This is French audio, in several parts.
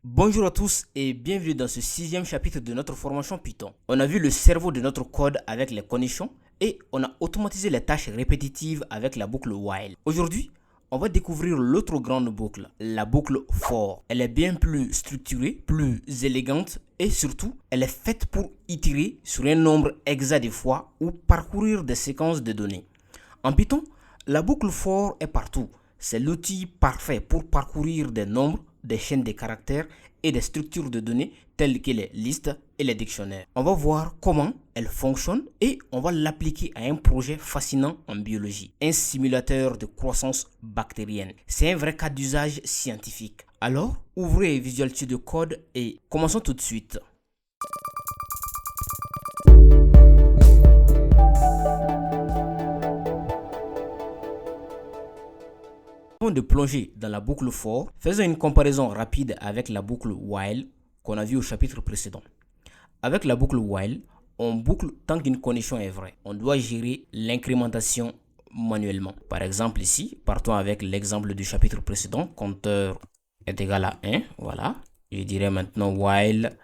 Bonjour à tous et bienvenue dans ce sixième chapitre de notre formation Python. On a vu le cerveau de notre code avec les conditions et on a automatisé les tâches répétitives avec la boucle while. Aujourd'hui, on va découvrir l'autre grande boucle, la boucle for. Elle est bien plus structurée, plus élégante et surtout, elle est faite pour itérer sur un nombre exact de fois ou parcourir des séquences de données. En Python, la boucle for est partout. C'est l'outil parfait pour parcourir des nombres, des chaînes de caractères et des structures de données telles que les listes et les dictionnaires. On va voir comment elle fonctionne et on va l'appliquer à un projet fascinant en biologie, un simulateur de croissance bactérienne. C'est un vrai cas d'usage scientifique. Alors, ouvrez Visual Studio Code et commençons tout de suite. Avant de plonger dans la boucle for, faisons une comparaison rapide avec la boucle while qu'on a vu au chapitre précédent. Avec la boucle while, on boucle tant qu'une condition est vraie. On doit gérer l'incrémentation manuellement. Par exemple ici, partons avec l'exemple du chapitre précédent, compteur est égal à 1, voilà. Je dirais maintenant while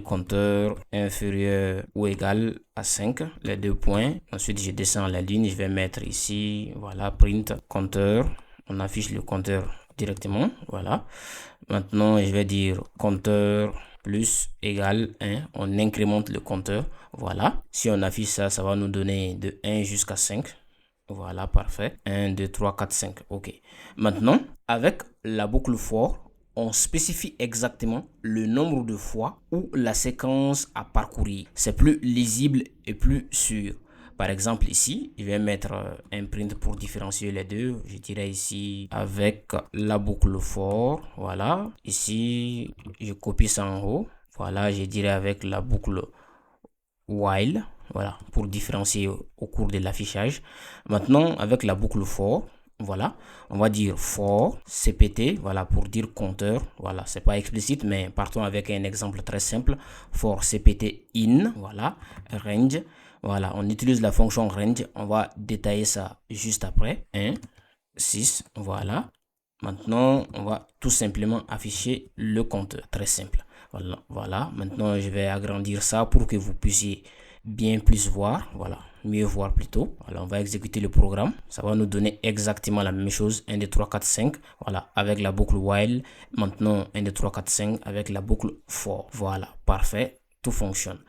compteur inférieur ou égal à 5, les deux points. Ensuite, je descends la ligne, je vais mettre ici, voilà, print compteur. On affiche le compteur directement, voilà. Maintenant, je vais dire compteur plus égal 1. On incrémente le compteur, voilà. Si on affiche ça, ça va nous donner de 1 jusqu'à 5. Voilà, parfait. 1, 2, 3, 4, 5. OK. Maintenant, avec la boucle for, on spécifie exactement le nombre de fois ou la séquence à parcourir. C'est plus lisible et plus sûr. Par exemple, ici, je vais mettre un print pour différencier les deux. Je dirais ici avec la boucle for. Voilà. Ici, je copie ça en haut. Voilà, je dirais avec la boucle while. Voilà, pour différencier au cours de l'affichage. Maintenant, avec la boucle for, voilà, on va dire for cpt, voilà, pour dire compteur. Voilà, c'est pas explicite, mais partons avec un exemple très simple. For cpt in, voilà, range. Voilà, on utilise la fonction range. On va détailler ça juste après. 1, 6, voilà. Maintenant, on va tout simplement afficher le compteur. Très simple. Voilà. Maintenant, je vais agrandir ça pour que vous puissiez bien plus voir. Voilà, mieux voir plutôt. Voilà, on va exécuter le programme. Ça va nous donner exactement la même chose. 1, 2, 3, 4, 5. Voilà, avec la boucle while. Maintenant, 1, 2, 3, 4, 5 avec la boucle for. Voilà, parfait. Tout fonctionne.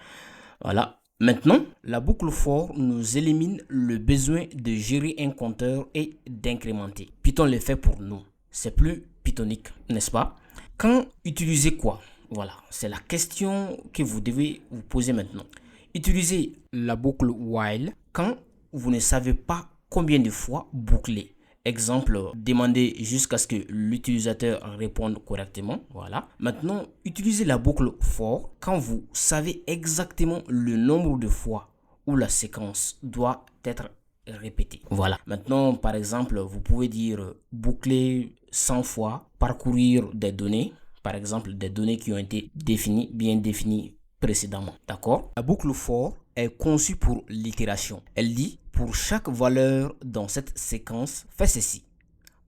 Voilà. Maintenant, la boucle for nous élimine le besoin de gérer un compteur et d'incrémenter. Python le fait pour nous. C'est plus pythonique, n'est-ce pas? Quand utiliser quoi? Voilà, c'est la question que vous devez vous poser maintenant. Utilisez la boucle while quand vous ne savez pas combien de fois boucler. Exemple, demandez jusqu'à ce que l'utilisateur réponde correctement. Voilà. Maintenant, utilisez la boucle for quand vous savez exactement le nombre de fois où la séquence doit être répétée. Voilà. Maintenant, par exemple, vous pouvez dire boucler 100 fois, parcourir des données. Par exemple, des données qui ont été définies, bien définies précédemment. D'accord? La boucle for est conçue pour l'itération. Elle dit, pour chaque valeur dans cette séquence, fais ceci.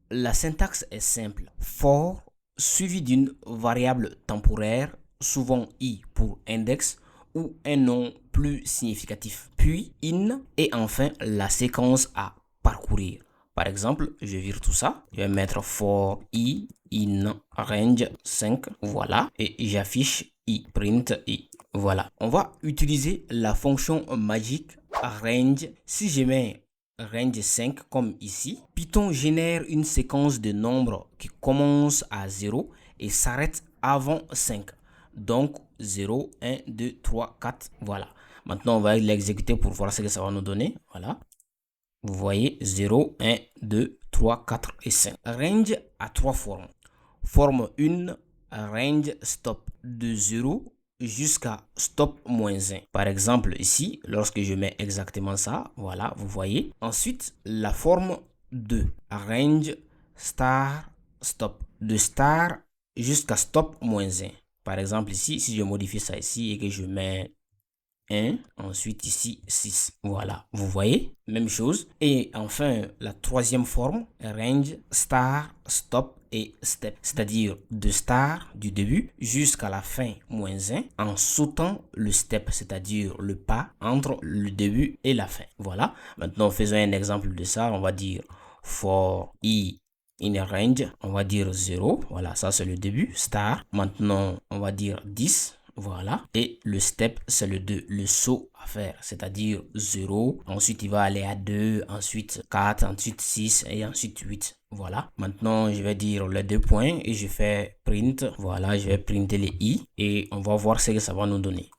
La syntaxe est simple. For suivi d'une variable temporaire, souvent i pour index, ou un nom plus significatif. Puis in et enfin la séquence à parcourir. Par exemple, je vire tout ça. Je vais mettre for i in range 5. Voilà. Et j'affiche i, print i. Voilà. On va utiliser la fonction magique range. Si je mets range 5 comme ici, Python génère une séquence de nombres qui commence à 0 et s'arrête avant 5. Donc 0, 1, 2, 3, 4. Voilà. Maintenant, on va l'exécuter pour voir ce que ça va nous donner. Voilà. Vous voyez 0, 1, 2, 3, 4 et 5. Range a trois formes. Forme 1, range stop de 0 jusqu'à stop moins 1. Par exemple, ici, lorsque je mets exactement ça, voilà, vous voyez. Ensuite, la forme 2, range star stop de star jusqu'à stop moins 1. Par exemple, ici, si je modifie ça ici et que je mets 1, ensuite ici 6. Voilà, vous voyez, même chose. Et enfin, la troisième forme, range, star, stop et step, c'est-à-dire de star du début jusqu'à la fin moins 1 en sautant le step, c'est-à-dire le pas entre le début et la fin. Voilà, maintenant faisons un exemple de ça. On va dire for i in a range, on va dire 0, voilà, ça c'est le début, star. Maintenant on va dire 10. Voilà. Et le step, c'est le 2, le saut à faire, c'est-à-dire 0. Ensuite, il va aller à 2, ensuite 4, ensuite 6 et ensuite 8. Voilà. Maintenant, je vais dire les 2 points et je fais print. Voilà, je vais printer les i et on va voir ce que ça va nous donner.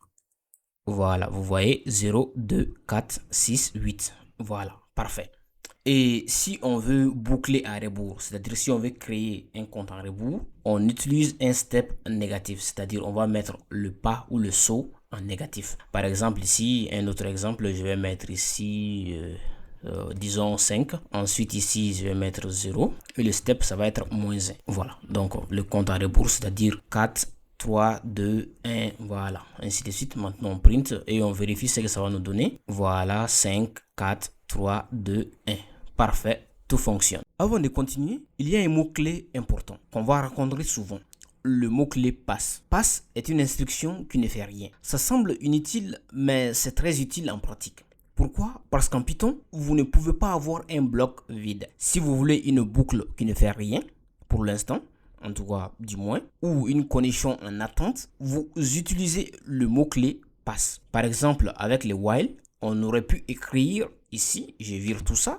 Voilà, vous voyez 0, 2, 4, 6, 8. Voilà, parfait. Et si on veut boucler à rebours, c'est-à-dire si on veut créer un compte en rebours, on utilise un step négatif, c'est-à-dire on va mettre le pas ou le saut en négatif. Par exemple ici, un autre exemple, je vais mettre ici, disons 5. Ensuite ici, je vais mettre 0. Et le step, ça va être moins 1. Voilà, donc le compte en rebours, c'est-à-dire 4, 3, 2, 1, voilà, ainsi de suite. Maintenant on print et on vérifie ce que ça va nous donner. Voilà, 5, 4, 3, 2, 1. Parfait, tout fonctionne. Avant de continuer, il y a un mot-clé important qu'on va rencontrer souvent. Le mot-clé passe. Passe est une instruction qui ne fait rien. Ça semble inutile, mais c'est très utile en pratique. Pourquoi? Parce qu'en Python, vous ne pouvez pas avoir un bloc vide. Si vous voulez une boucle qui ne fait rien, pour l'instant, en tout cas du moins, ou une condition en attente, vous utilisez le mot-clé passe. Par exemple, avec les while, on aurait pu écrire ici, je vire tout ça.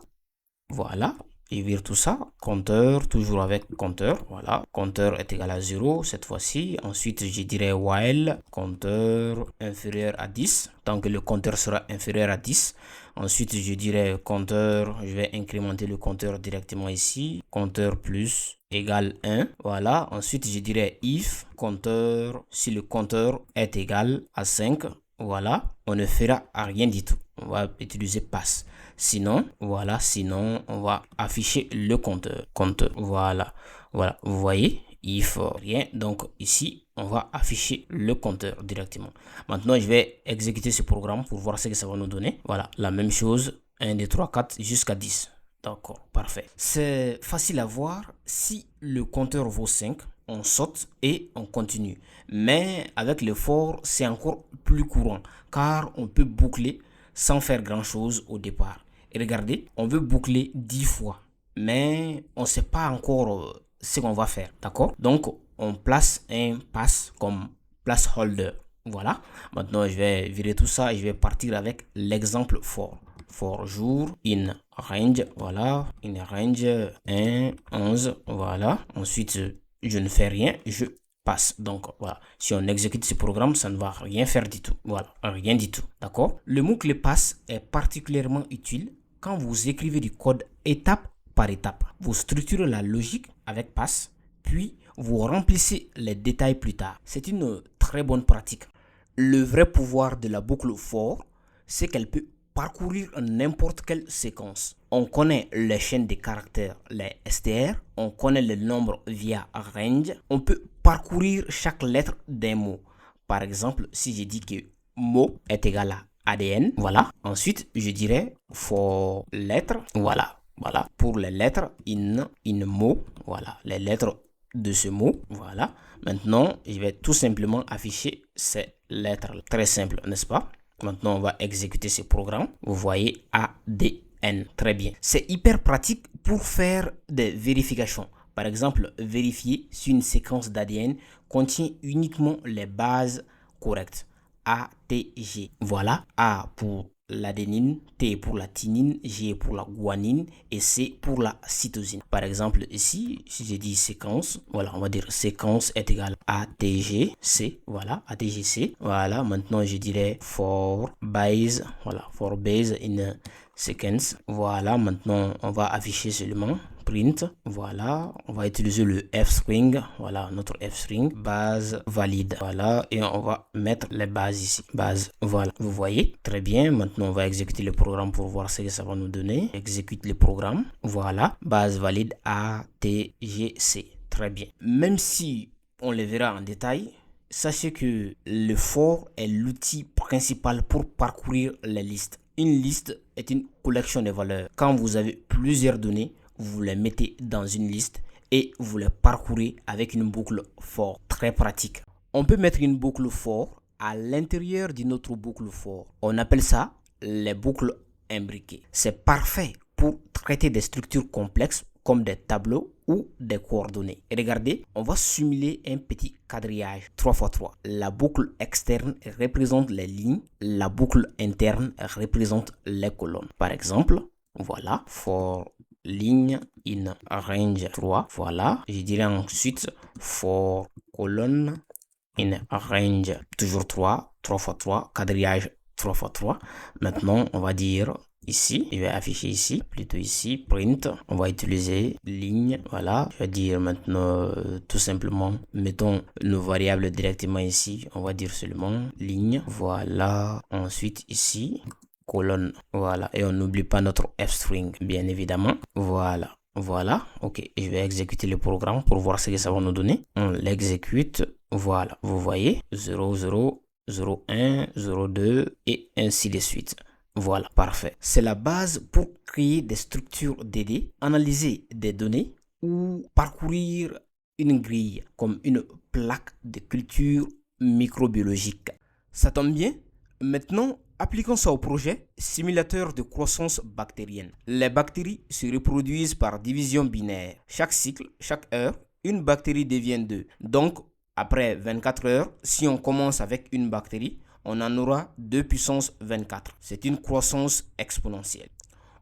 Voilà, je vire tout ça, compteur, toujours avec compteur, voilà, compteur est égal à 0 cette fois-ci, ensuite je dirais while, compteur inférieur à 10, tant que le compteur sera inférieur à 10, ensuite je dirais compteur, je vais incrémenter le compteur directement ici, compteur plus égale 1, voilà, ensuite je dirais if, compteur, si le compteur est égal à 5, voilà, on ne fera rien du tout, on va utiliser passe. Sinon, voilà, sinon, on va afficher le compteur. Voilà, voilà, vous voyez, il faut rien. Donc, ici, on va afficher le compteur directement. Maintenant, je vais exécuter ce programme pour voir ce que ça va nous donner. Voilà, la même chose, 1, 2, 3, 4, jusqu'à 10. D'accord, parfait. C'est facile à voir. Si le compteur vaut 5, on saute et on continue. Mais avec le for, c'est encore plus courant, car on peut boucler sans faire grand chose au départ. Et regardez, on veut boucler 10 fois, mais on ne sait pas encore ce qu'on va faire, d'accord? Donc, on place un pass comme placeholder. Voilà, maintenant je vais virer tout ça et je vais partir avec l'exemple for. For jour in range, voilà, in range 1, 11, voilà. Ensuite, je ne fais rien, je passe. Donc voilà, si on exécute ce programme, ça ne va rien faire du tout. Voilà, rien du tout, d'accord? Le mot-clé passe est particulièrement utile quand vous écrivez du code étape par étape. Vous structurez la logique avec passe, puis vous remplissez les détails plus tard. C'est une très bonne pratique. Le vrai pouvoir de la boucle for, c'est qu'elle peut parcourir n'importe quelle séquence. On connaît les chaînes de caractères, les str, on connaît le nombre via range, on peut parcourir chaque lettre d'un mot. Par exemple, si je dis que mot est égal à ADN, voilà. Ensuite, je dirais for lettre, voilà. Voilà, pour les lettres in mot, voilà, les lettres de ce mot, voilà. Maintenant, je vais tout simplement afficher ces lettres. Très simple, n'est-ce pas? Maintenant, on va exécuter ce programme. Vous voyez ADN. Très bien. C'est hyper pratique pour faire des vérifications. Par exemple, vérifier si une séquence d'ADN contient uniquement les bases correctes. A, T, G. Voilà. A pour l'adénine, T pour la thymine, G pour la guanine et C pour la cytosine. Par exemple, ici, si je dis séquence, voilà, on va dire séquence est égale à ATGC, voilà, ATGC. Voilà, maintenant je dirais for base, voilà, for base in sequence. Voilà, maintenant on va afficher seulement print, voilà, on va utiliser le f-string, voilà, notre f-string, base valide, voilà, et on va mettre les bases ici, base, voilà, vous voyez, très bien. Maintenant on va exécuter le programme pour voir ce que ça va nous donner. Exécute le programme, voilà, base valide ATGC, très bien. Même si on le verra en détail, sachez que le for est l'outil principal pour parcourir les listes. Une liste est une collection de valeurs. Quand vous avez plusieurs données, vous les mettez dans une liste et vous les parcourez avec une boucle for. Très pratique. On peut mettre une boucle for à l'intérieur d'une autre boucle for. On appelle ça les boucles imbriquées. C'est parfait pour traiter des structures complexes comme des tableaux ou des coordonnées. Et regardez, on va simuler un petit quadrillage 3x3. La boucle externe représente les lignes, la boucle interne représente les colonnes. Par exemple, voilà, for ligne in range 3. Voilà, je dirais ensuite for colonne in range toujours 3, 3x3, quadrillage 3x3. Maintenant, on va dire ici, je vais afficher ici, plutôt ici, print, on va utiliser ligne, voilà, je vais dire maintenant tout simplement, mettons nos variables directement ici, on va dire seulement ligne, voilà, ensuite ici, colonne, voilà, et on n'oublie pas notre f-string, bien évidemment, voilà. Voilà, ok, je vais exécuter le programme pour voir ce que ça va nous donner. On l'exécute, voilà, vous voyez, 0, 0, 0, 1, 0, 2 et ainsi de suite. Voilà, parfait. C'est la base pour créer des structures DD, analyser des données ou parcourir une grille comme une plaque de culture microbiologique. Ça tombe bien. Maintenant, appliquons ça au projet simulateur de croissance bactérienne. Les bactéries se reproduisent par division binaire. Chaque cycle, chaque heure, une bactérie devient 2. Donc, après 24 heures, si on commence avec une bactérie, on en aura 2 puissance 24. C'est une croissance exponentielle.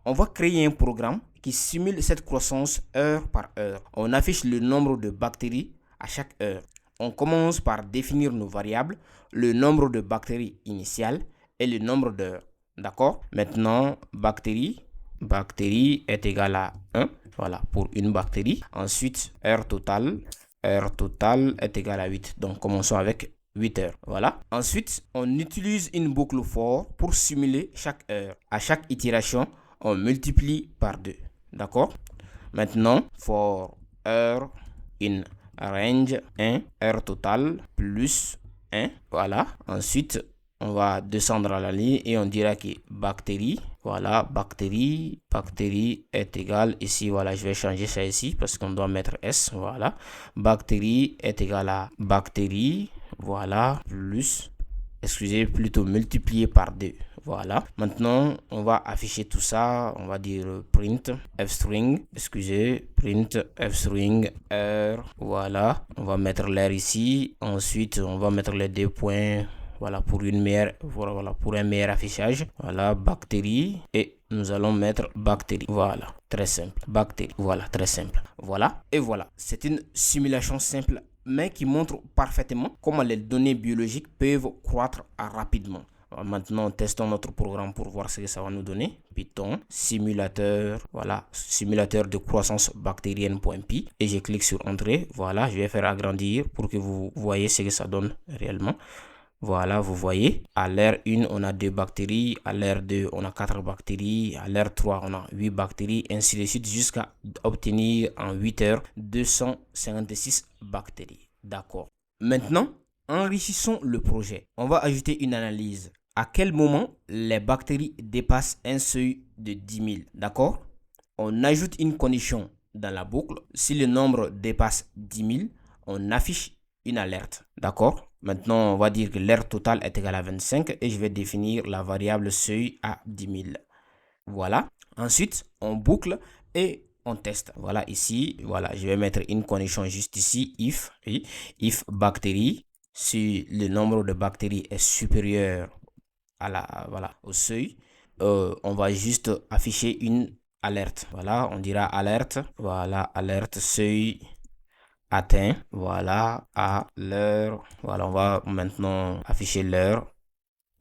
On va créer un programme qui simule cette croissance heure par heure. On affiche le nombre de bactéries à chaque heure. On commence par définir nos variables, le nombre de bactéries initiales et le nombre d'heures. D'accord? Maintenant, bactérie est égal à 1. Voilà, pour une bactérie. Ensuite, heure totale est égal à 8. Donc, commençons avec 8 heures. Voilà. Ensuite, on utilise une boucle for pour simuler chaque heure. À chaque itération, on multiplie par 2. D'accord? Maintenant, for heure in range 1, heure totale plus 1. Voilà. Ensuite, on va descendre à la ligne et on dira que bactérie, voilà, bactérie est égal ici, voilà, je vais changer ça ici parce qu'on doit mettre S, voilà. Bactérie est égal à bactérie, voilà, plus, excusez, plutôt multiplié par 2. Voilà. Maintenant, on va afficher tout ça. On va dire print f-string. Excusez, print f-string heure. Voilà. On va mettre l'heure ici. Ensuite, on va mettre les 2 points. Voilà, pour pour un meilleur affichage. Voilà, bactérie. Et nous allons mettre bactérie. Voilà, très simple. Bactérie. Voilà, très simple. Voilà. Et voilà. C'est une simulation simple, mais qui montre parfaitement comment les données biologiques peuvent croître rapidement. Maintenant, testons notre programme pour voir ce que ça va nous donner. Python, simulateur, voilà, simulateur de croissance bactérienne.py. Et je clique sur Entrée. Voilà, je vais faire agrandir pour que vous voyez ce que ça donne réellement. Voilà, vous voyez, à l'heure 1, on a 2 bactéries, à l'heure 2, on a 4 bactéries, à l'heure 3, on a 8 bactéries, ainsi de suite, jusqu'à obtenir en 8 heures 256 bactéries. D'accord. Maintenant, enrichissons le projet. On va ajouter une analyse. À quel moment les bactéries dépassent un seuil de 10 000? D'accord? On ajoute une condition dans la boucle. Si le nombre dépasse 10 000, on affiche une alerte. D'accord? Maintenant, on va dire que l'heure totale est égale à 25 et je vais définir la variable seuil à 10 000. Voilà. Ensuite, on boucle et on teste. Voilà, ici, voilà, je vais mettre une condition juste ici, if bactérie, si le nombre de bactéries est supérieur à voilà, au seuil, on va juste afficher une alerte. Voilà, on dira alerte, voilà, alerte seuil atteint, voilà, à l'heure. Voilà, on va maintenant afficher l'heure,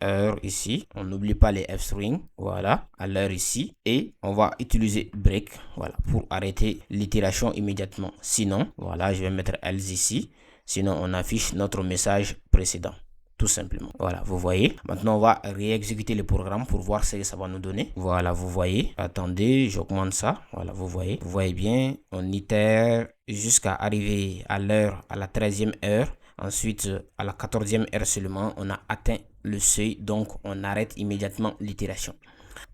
heure ici. On n'oublie pas les f-strings, voilà, à l'heure ici. Et on va utiliser break, voilà, pour arrêter l'itération immédiatement. Sinon, voilà, je vais mettre else ici. Sinon, on affiche notre message précédent. Tout simplement. Voilà, vous voyez. Maintenant, on va réexécuter le programme pour voir ce que ça va nous donner. Voilà, vous voyez. Attendez, j'augmente ça. Voilà, vous voyez. Vous voyez bien, on itère jusqu'à arriver à l'heure, à la 13e heure. Ensuite, à la 14e heure seulement, on a atteint le seuil, donc on arrête immédiatement l'itération.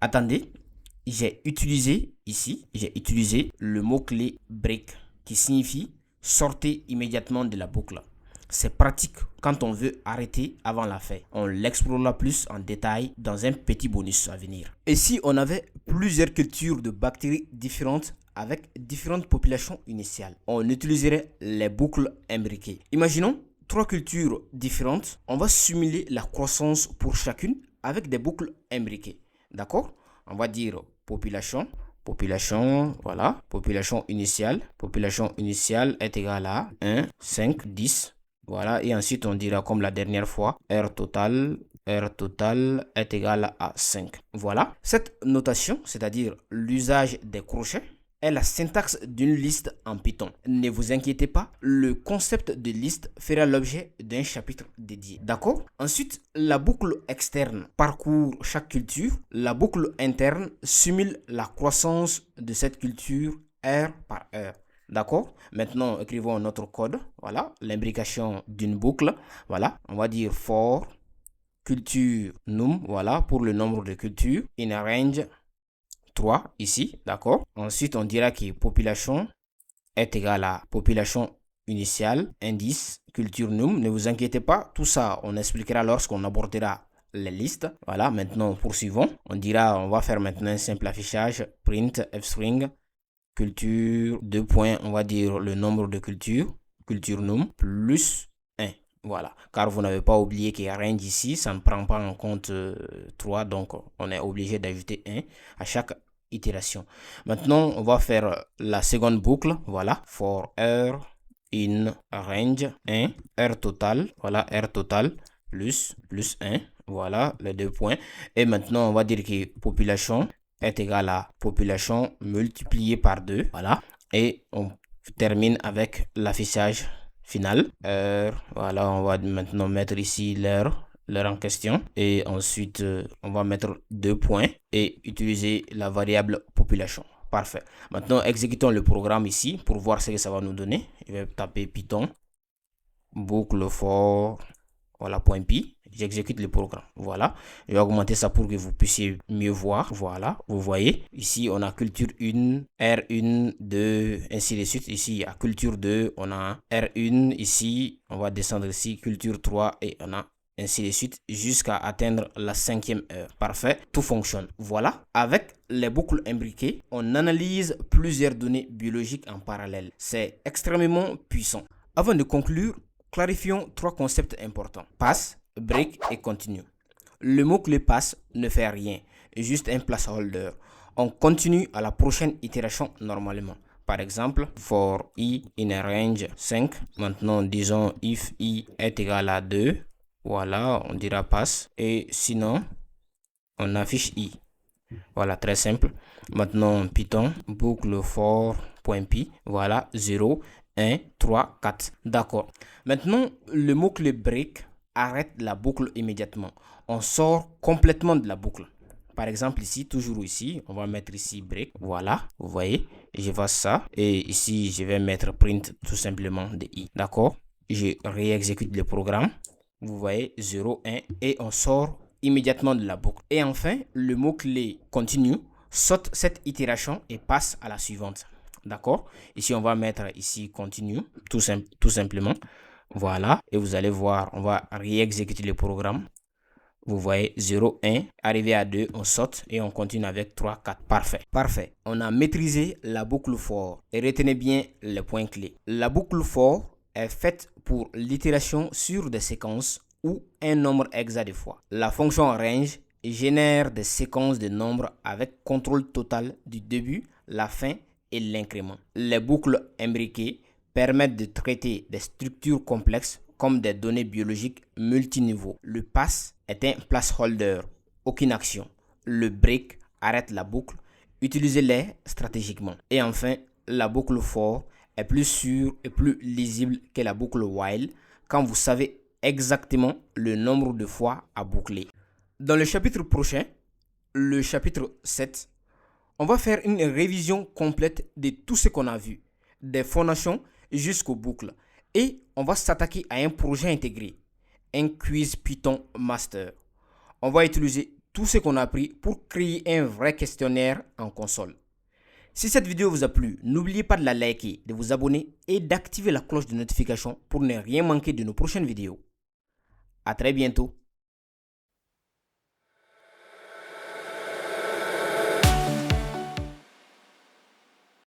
Attendez, j'ai utilisé le mot-clé break qui signifie sortez immédiatement de la boucle. C'est pratique quand on veut arrêter avant la fin. On l'explorera plus en détail dans un petit bonus à venir. Et si on avait plusieurs cultures de bactéries différentes avec différentes populations initiales, on utiliserait les boucles imbriquées. Imaginons 3 cultures différentes. On va simuler la croissance pour chacune avec des boucles imbriquées. D'accord? On va dire population, voilà, population initiale est égale à 1, 5, 10, voilà, et ensuite on dira comme la dernière fois, R total est égal à 5. Voilà, cette notation, c'est-à-dire l'usage des crochets, est la syntaxe d'une liste en Python. Ne vous inquiétez pas, le concept de liste fera l'objet d'un chapitre dédié. D'accord? Ensuite, la boucle externe parcourt chaque culture. La boucle interne simule la croissance de cette culture heure par heure. D'accord? Maintenant, écrivons notre code. Voilà, l'imbrication d'une boucle. Voilà, on va dire for culture num. Voilà, pour le nombre de cultures. In a range 3 ici, d'accord. Ensuite, on dira que population est égale à population initiale, indice, culture num. Ne vous inquiétez pas, tout ça, on expliquera lorsqu'on abordera les listes. Voilà, maintenant, poursuivons. On va faire maintenant un simple affichage, print fstring, culture, 2 points, on va dire le nombre de culture num, plus 1. Voilà, car vous n'avez pas oublié qu'il y a range ici, ça ne prend pas en compte 3, donc on est obligé d'ajouter 1 à chaque itération. Maintenant, on va faire la seconde boucle. Voilà, for r in range 1, r total, voilà, r total plus 1, voilà, les 2 points. Et maintenant, on va dire que population est égal à population multiplié par 2, voilà, et on termine avec l'affichage final. Voilà, on va maintenant mettre ici l'heure en question, et ensuite on va mettre 2 points et utiliser la variable population. Parfait. Maintenant, exécutons le programme ici pour voir ce que ça va nous donner. Je vais taper Python boucle for, voilà, .py. J'exécute le programme. Voilà, je vais augmenter ça pour que vous puissiez mieux voir. Voilà, vous voyez ici on a culture 1, R1, 2, ainsi de suite. Ici à culture 2 on a R1. Ici on va descendre ici culture 3 et on a ainsi de suite jusqu'à atteindre la 5e heure. Parfait, tout fonctionne. Voilà, avec les boucles imbriquées, on analyse plusieurs données biologiques en parallèle. C'est extrêmement puissant. Avant de conclure, clarifions 3 concepts importants. Pass, break et continue. Le mot-clé pass ne fait rien, juste un placeholder. On continue à la prochaine itération normalement. Par exemple, for i in a range 5. Maintenant, disons if i est égal à 2. Voilà, on dira pass. Et sinon, on affiche i. Voilà, très simple. Maintenant, Python, boucle for.py. Voilà, 0, 1, 3, 4. D'accord. Maintenant, le mot-clé break arrête la boucle immédiatement. On sort complètement de la boucle. Par exemple, ici, toujours ici, on va mettre ici break. Voilà, vous voyez, je vois ça. Et ici, je vais mettre print tout simplement de i. D'accord. Je réexécute le programme. Vous voyez 0, 1 et on sort immédiatement de la boucle. Et enfin, le mot-clé continue saute cette itération et passe à la suivante. D'accord? Ici, on va mettre ici continue, tout simplement. Voilà. Et vous allez voir, on va réexécuter le programme. Vous voyez 0, 1, arrivé à 2, on saute et on continue avec 3, 4. Parfait. Parfait. On a maîtrisé la boucle for. Et retenez bien les points clés. La boucle for est faite pour l'itération sur des séquences ou un nombre exact de fois. La fonction range génère des séquences de nombres avec contrôle total du début, la fin et l'incrément. Les boucles imbriquées permettent de traiter des structures complexes comme des données biologiques multiniveaux. Le pass est un placeholder, aucune action. Le break arrête la boucle, utilisez-les stratégiquement. Et enfin, la boucle for est plus sûre et plus lisible que la boucle while quand vous savez exactement le nombre de fois à boucler. Dans le chapitre prochain, le chapitre 7, on va faire une révision complète de tout ce qu'on a vu, des fondations jusqu'aux boucles, Et on va s'attaquer à un projet intégré, un quiz Python Master. On va utiliser tout ce qu'on a appris pour créer un vrai questionnaire en console. Si cette vidéo vous a plu, n'oubliez pas de la liker, de vous abonner et d'activer la cloche de notification pour ne rien manquer de nos prochaines vidéos. À très bientôt.